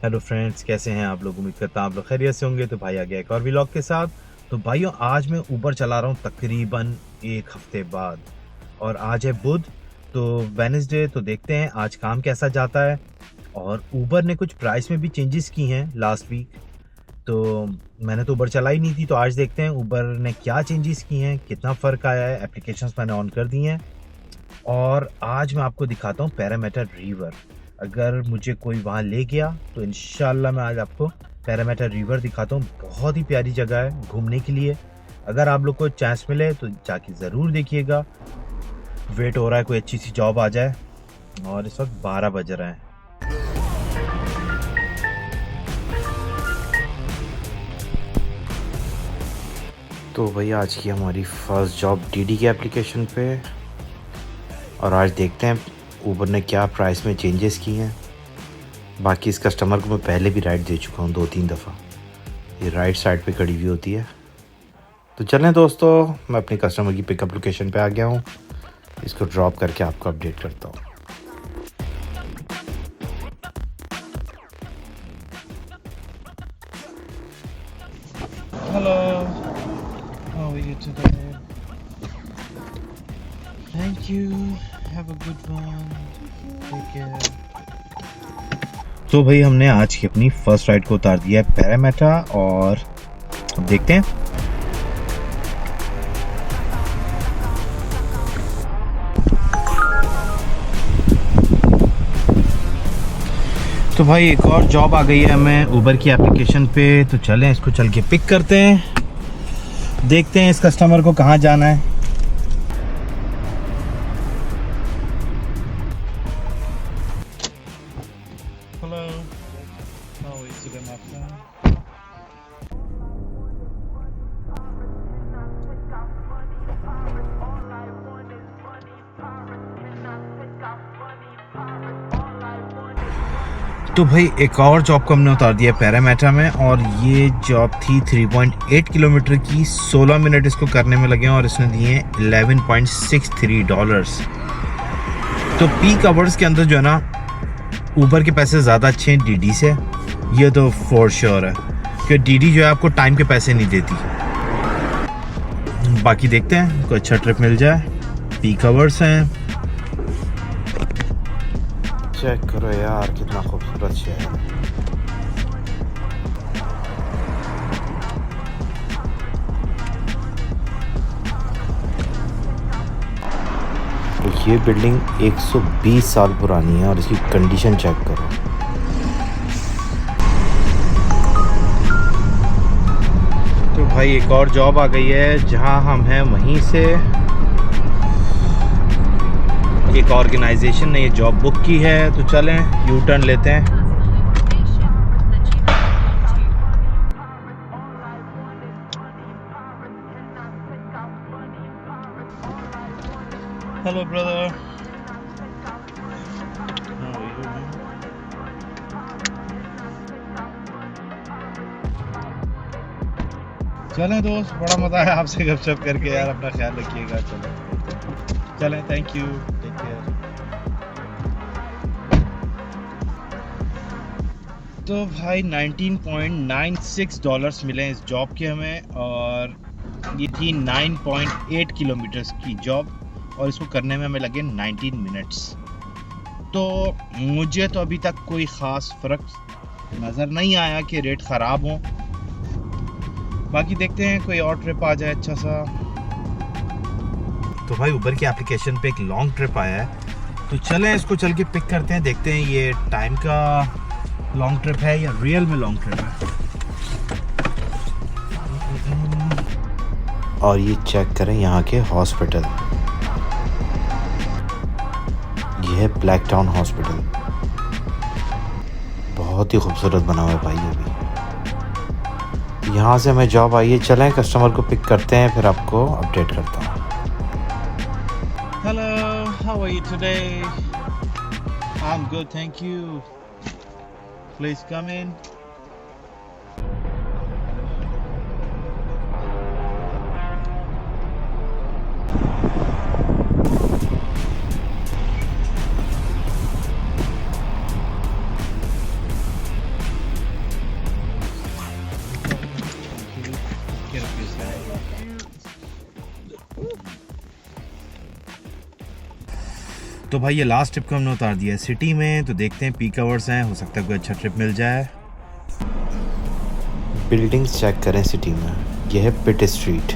Hello friends, कैसे हैं आप लोग। उम्मीद करता हूँ आप लोग खैरियत से होंगे। तो भाई आ गया एक और व्लॉग के साथ। तो भाइयों, आज मैं ऊबर चला रहा हूँ तकरीबन एक हफ्ते बाद, और आज है बुध, तो वेडनेसडे। तो देखते हैं आज काम कैसा जाता है। और ऊबर ने कुछ प्राइस में भी चेंजेस की हैं लास्ट वीक। तो मैंने तो ऊबर चला ही नहीं थी, तो आज देखते हैं ऊबर ने क्या चेंजेस की हैं, कितना फ़र्क आया है। एप्लीकेशंस मैंने ऑन कर दी हैं। और आज मैं आपको दिखाता हूँ पैरामीटर रिवर। अगर मुझे कोई वहाँ ले गया तो इंशाल्लाह मैं आज आपको पैरामीटर रिवर दिखाता हूँ। बहुत ही प्यारी जगह है घूमने के लिए। अगर आप लोग को चांस मिले तो जाके ज़रूर देखिएगा। वेट हो रहा है कोई अच्छी सी जॉब आ जाए। और इस वक्त 12 बज रहे हैं। तो भैया, आज की हमारी फर्स्ट जॉब डीडी की एप्लीकेशन पे। और आज देखते हैं ऊबर ने क्या प्राइस में चेंजेस किए हैं। बाकी इस कस्टमर को मैं पहले भी राइड दे चुका हूँ 2-3 दफ़ा। ये राइट साइड पे खड़ी हुई होती है। तो चलें दोस्तों, मैं अपनी कस्टमर की पिकअप लोकेशन पे आ गया हूँ। इसको ड्रॉप करके आपको अपडेट करता हूँ। Hello, how are you today? Thank you. Have a good one. Take care. तो भाई, हमने आज की अपनी फर्स्ट राइड को उतार दिया है पैरामीटर। और अब देखते हैं। तो भाई, एक और जॉब आ गई है हमें ऊबर की एप्लीकेशन पे। तो चलें इसको चल के पिक करते हैं। देखते हैं इस कस्टमर को कहाँ जाना है। Hello, how are you today, my friend? तो भाई, एक और जॉब को हमने उतार दिया पैरामीटर में। और ये जॉब थी 3.8 किलोमीटर की। 16 मिनट इसको करने में लगे हैं और इसने दिए $11.63। तो पीक आवर्स के अंदर जो है ना, ऊबर के पैसे ज़्यादा अच्छे हैं डीडी से। ये तो फॉर श्योर है कि डीडी जो है आपको टाइम के पैसे नहीं देती। बाकी देखते हैं कोई अच्छा ट्रिप मिल जाए। पीक आवर्स हैं। चेक करो यार, कितना खूबसूरत शहर है। ये बिल्डिंग 120 साल पुरानी है और इसकी कंडीशन चेक करो। तो भाई, एक और जॉब आ गई है जहां हम हैं वहीं से। एक ऑर्गेनाइजेशन ने ये जॉब बुक की है। तो चलें यू टर्न लेते हैं। Hello, brother. How are you, man? चलें दोस्त, बड़ा मज़ा आया आपसे गपशप करके यार। अपना ख्याल रखिएगा। चलें, थैंक यू, टेक केयर। तो भाई $19.96 मिले इस जॉब के हमें। और ये थी 9.8 किलोमीटर्स की जॉब और इसको करने में हमें लगे 19 मिनट्स। तो मुझे तो अभी तक कोई ख़ास फ़र्क नज़र नहीं आया कि रेट ख़राब हो। बाकी देखते हैं कोई और ट्रिप आ जाए अच्छा सा। तो भाई, ऊबर की एप्लीकेशन पे एक लॉन्ग ट्रिप आया है। तो चलें इसको चल के पिक करते हैं। देखते हैं ये टाइम का लॉन्ग ट्रिप है या रियल में लॉन्ग ट्रिप है। और ये चेक करें यहाँ के हॉस्पिटल। ये है ब्लैक टाउन हॉस्पिटल। बहुत ही खूबसूरत बना हुआ है भाई। ये भी यहाँ से हमें जॉब आई है। चलें कस्टमर को पिक करते हैं, फिर आपको अपडेट करता हूँ। Hello, how are you today? I'm good, thank you. Please come in. 90 rupees है। तो भाई ये लास्ट ट्रिप को हमने उतार दिया है सिटी में, तो देखते हैं पीक आवर्स हैं, हो सकता है कोई अच्छा ट्रिप मिल जाए। बिल्डिंग्स चेक करें सिटी में, यह है पिट स्ट्रीट।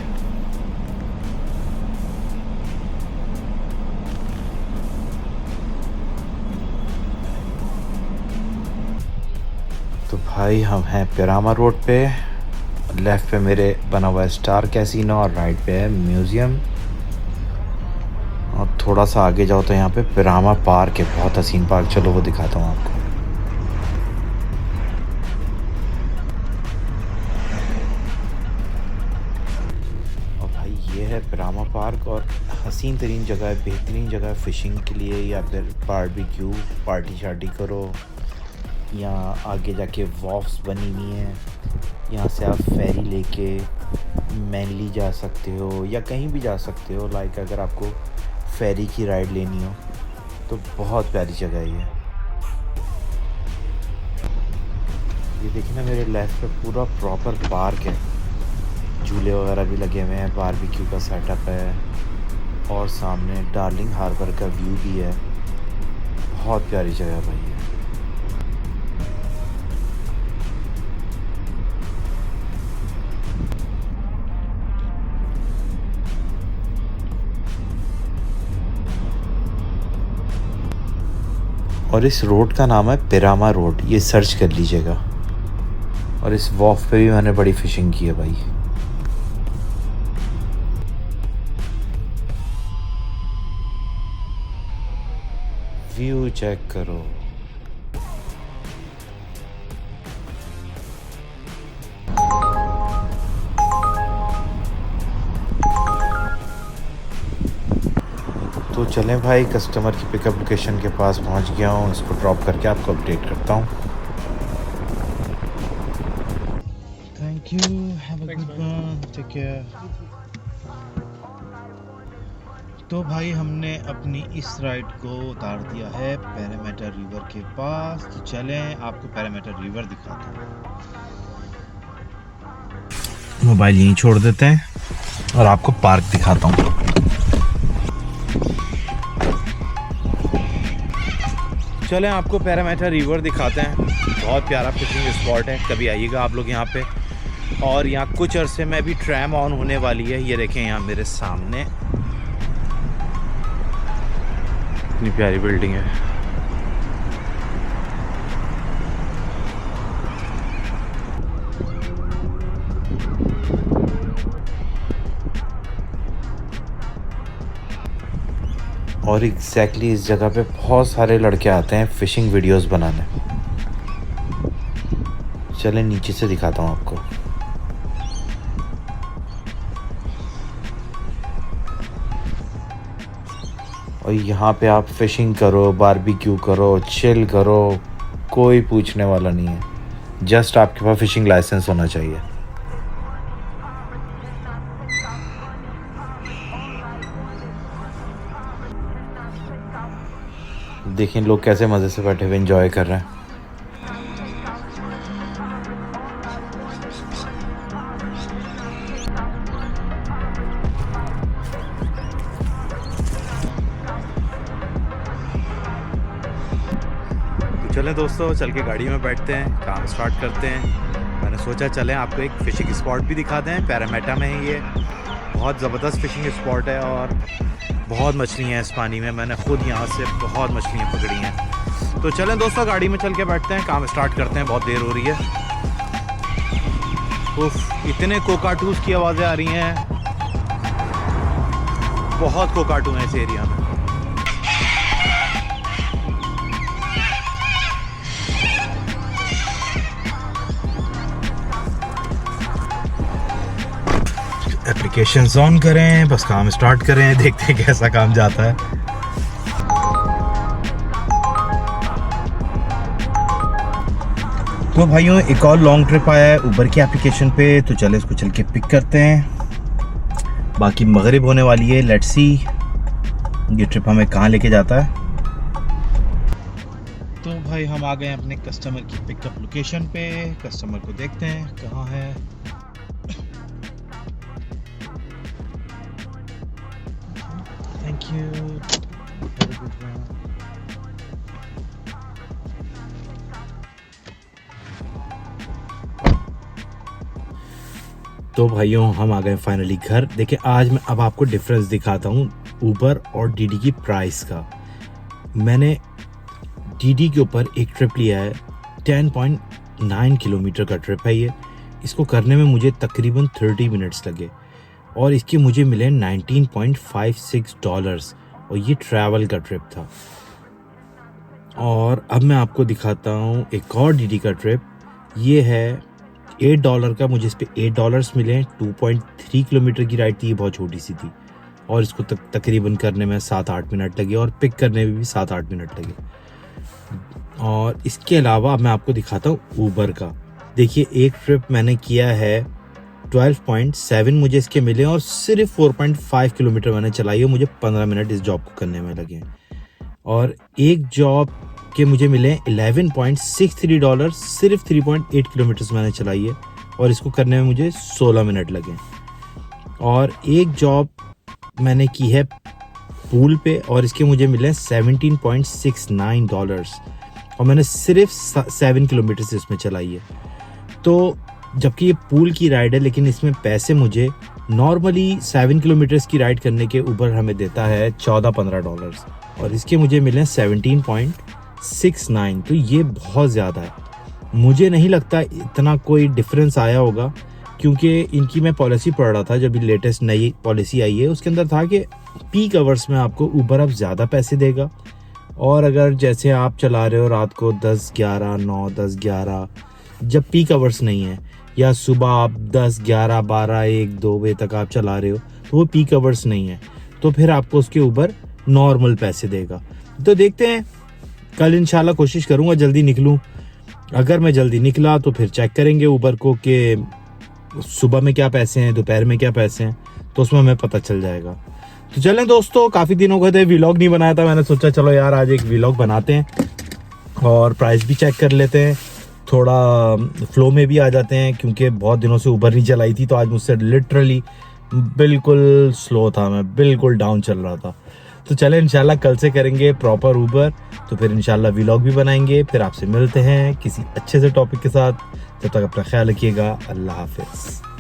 तो भाई हम हैं पिरामा रोड पे, लेफ्ट पे मेरे बना हुआ है स्टार कैसीनो और राइट पे है म्यूज़ियम। और थोड़ा सा आगे जाओ तो यहाँ पे पिरामा पार्क है, बहुत हसीन पार्क, चलो वो दिखाता हूँ आपको। और भाई ये है पिरामा पार्क, और हसीन तरीन जगह है, बेहतरीन जगह है फिशिंग के लिए, या फिर बारबेक्यू पार्टी शार्टी करो। यहाँ आगे जाके वॉफ्स बनी हुई हैं, यहाँ से आप फेरी लेके मैनली जा सकते हो या कहीं भी जा सकते हो। लाइक अगर आपको फेरी की राइड लेनी हो तो बहुत प्यारी जगह है ये देखिए ना मेरे लेफ्ट पे पूरा प्रॉपर पार्क है, झूले वगैरह भी लगे हुए हैं, बारबेक्यू का सेटअप है, और सामने डार्लिंग हार्बर का व्यू भी है। बहुत प्यारी जगह भाई है। और इस रोड का नाम है पिरामा रोड, ये सर्च कर लीजिएगा। और इस वॉफ पे भी मैंने बड़ी फिशिंग की है भाई। व्यू चेक करो। तो चलें भाई, कस्टमर की पिकअप लोकेशन के पास पहुंच गया हूं, इसको ड्रॉप करके आपको अपडेट करता हूं। Thank you, have a good one, take care. तो भाई हमने अपनी इस राइड को उतार दिया है पैरामीटर रिवर के पास, तो चलें आपको पैरामीटर रिवर दिखाता हूँ। मोबाइल यहीं छोड़ देते हैं और आपको पार्क दिखाता हूँ। चलें आपको पैरामीटर रिवर दिखाते हैं, बहुत प्यारा फिशिंग स्पॉट है, कभी आइएगा आप लोग यहाँ पे। और यहाँ कुछ अरसे में भी ट्रैम ऑन होने वाली है, ये देखें यहाँ मेरे सामने, इतनी प्यारी बिल्डिंग है। और एग्जैक्टली इस जगह पे बहुत सारे लड़के आते हैं फिशिंग वीडियोस बनाने। चलें नीचे से दिखाता हूँ आपको। और यहाँ पे आप फिशिंग करो, बारबेक्यू करो, चिल करो, कोई पूछने वाला नहीं है, जस्ट आपके पास फिशिंग लाइसेंस होना चाहिए। देखें लोग कैसे मज़े से बैठे हुए एंजॉय कर रहे हैं। तो चलें दोस्तों, चल के गाड़ी में बैठते हैं, काम स्टार्ट करते हैं। मैंने सोचा चलें आपको एक फ़िशिंग स्पॉट भी दिखाते हैं, पैरामीटा में है ये, बहुत ज़बरदस्त फ़िशिंग स्पॉट है और बहुत मछलियाँ हैं इस पानी में, मैंने खुद यहाँ से बहुत मछलियाँ पकड़ी हैं। तो चलें दोस्तों गाड़ी में चल के बैठते हैं, काम स्टार्ट करते हैं, बहुत देर हो रही है। उफ, इतने कोकाटूस की आवाज़ें आ रही हैं, बहुत कोकाटू हैं इस एरिया में। एप्लीकेशन ऑन करें, बस काम स्टार्ट करें, देखते हैं कैसा काम जाता है। तो भाइयों एक और लॉन्ग ट्रिप आया है उबर की एप्लीकेशन पे, तो चले इसको चल के पिक करते हैं। बाकी मगरिब होने वाली है, लेट्स सी ये ट्रिप हमें कहाँ लेके जाता है। तो भाई हम आ गए अपने कस्टमर की पिकअप लोकेशन पे, कस्टमर को देखते हैं कहाँ है। Thank you, have a good one. तो भाइयों हम आ गए फाइनली घर। देखिए आज मैं अब आपको डिफरेंस दिखाता हूँ ऊबर और डीडी की प्राइस का। मैंने डीडी के ऊपर एक ट्रिप लिया है, 10.9 किलोमीटर का ट्रिप है ये। इसको करने में मुझे तकरीबन 30 मिनट्स लगे और इसके मुझे मिले $19.56 और ये ट्रैवल का ट्रिप था। और अब मैं आपको दिखाता हूँ एक और डीडी का ट्रिप। ये है $8 का, मुझे इस पे $8 मिले। 2.3 किलोमीटर की राइड थी, ये बहुत छोटी सी थी और इसको तकरीबन करने में 7-8 मिनट लगे और पिक करने में भी 7-8 मिनट लगे। और इसके अलावा अब मैं आपको दिखाता हूँ ऊबर का। देखिए एक ट्रिप मैंने किया है 12.7 मुझे इसके मिले और सिर्फ 4.5 किलोमीटर मैंने चलाई है। मुझे 15 मिनट इस जॉब को करने में लगे और एक जॉब के मुझे मिले $11.63, सिर्फ 3.8 किलोमीटर मैंने चलाई है और इसको करने में मुझे 16 मिनट लगे। और एक जॉब मैंने की है पूल पे और इसके मुझे मिले $17.69 और मैंने सिर्फ 7 किलोमीटर इसमें चलाई है। तो जबकि ये पूल की राइड है लेकिन इसमें पैसे मुझे नॉर्मली 7 किलोमीटर्स की राइड करने के ऊपर हमें देता है $14-15 और इसके मुझे मिले 17.69। तो ये बहुत ज़्यादा है। मुझे नहीं लगता इतना कोई डिफरेंस आया होगा क्योंकि इनकी मैं पॉलिसी पढ़ रहा था, जब लेटेस्ट नई पॉलिसी आई है उसके अंदर था कि पीक आवर्स में आपको ऊबर अब ज़्यादा पैसे देगा और अगर जैसे आप चला रहे हो रात को 10, 11, 9, 10, 11 जब पीक आवर्स नहीं है या सुबह आप 10, 11, 12, 1, 2 बजे तक आप चला रहे हो तो वो पीक आवर्स नहीं है, तो फिर आपको उसके ऊपर नॉर्मल पैसे देगा। तो देखते हैं, कल इंशाल्लाह कोशिश करूँगा जल्दी निकलूँ। अगर मैं जल्दी निकला तो फिर चेक करेंगे ऊबर को कि सुबह में क्या पैसे हैं, दोपहर में क्या पैसे हैं, तो उसमें हमें पता चल जाएगा। तो चलें दोस्तों, काफ़ी दिनों गए थे व्लॉग नहीं बनाया था, मैंने सोचा चलो यार आज एक व्लॉग बनाते हैं और प्राइस भी चेक कर लेते हैं, थोड़ा फ्लो में भी आ जाते हैं क्योंकि बहुत दिनों से ऊबर नहीं चलाई थी। तो आज मुझसे लिटरली बिल्कुल स्लो था, मैं बिल्कुल डाउन चल रहा था। तो चलें इंशाल्लाह कल से करेंगे प्रॉपर ऊबर, तो फिर इंशाल्लाह व्लॉग भी बनाएंगे। फिर आपसे मिलते हैं किसी अच्छे से टॉपिक के साथ। तब तक अपना ख्याल रखिएगा। अल्लाह हाफिज़।